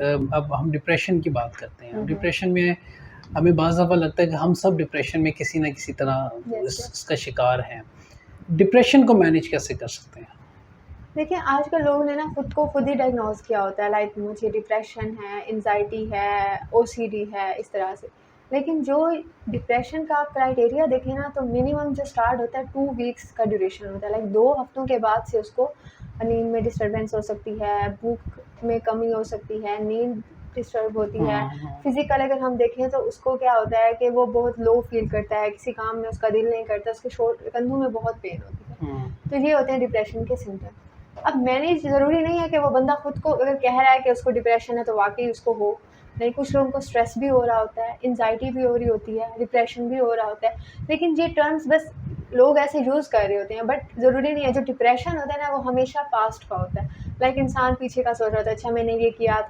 अब हम डिप्रेशन की बात करते हैं। हुँ, हुँ। डिप्रेशन में हमें बाज़ दफ़ा लगता है कि हम सब डिप्रेशन में किसी न किसी तरह यस, यस। इसका शिकार हैं। डिप्रेशन को मैनेज कैसे कर सकते हैं? देखिए, आजकल लोगों ने ना खुद को खुद ही डायग्नोज़ किया होता है, लाइक मुझे डिप्रेशन है, एंग्ज़ायटी है, ओसीडी है, इस तरह से। लेकिन जो डिप्रेशन का आप क्राइटेरिया देखें ना, तो मिनिमम जो स्टार्ट होता है 2 वीक्स का ड्यूरेशन होता है, लाइक 2 हफ्तों के बाद से उसको नींद में डिस्टर्बेंस हो सकती है, भूख में कमी हो सकती है, नींद डिस्टर्ब होती है। हाँ, हाँ। फिज़िकल अगर हम देखें तो उसको क्या होता है कि वो बहुत लो फ़ील करता है, किसी काम में उसका दिल नहीं करता, उसके कंधों में बहुत पेन होती है। हुँ, तो ये होते हैं डिप्रेशन के सिम्पटम। अब मैनेज ज़रूरी नहीं है कि वो बंदा खुद को अगर कह रहा है कि उसको डिप्रेशन है तो वाक़ई उसको हो। नहीं, कुछ लोगों को स्ट्रेस भी हो रहा होता है, एंग्ज़ायटी भी हो रही होती है, डिप्रेशन भी हो रहा होता है। लेकिन ये टर्म्स बस लोग ऐसे यूज़ कर रहे होते हैं, बट ज़रूरी नहीं है। जो डिप्रेशन होता है ना, वो हमेशा पास्ट का होता है। लाइक इंसान पीछे का सोच रहा होता है, अच्छा मैंने ये किया था।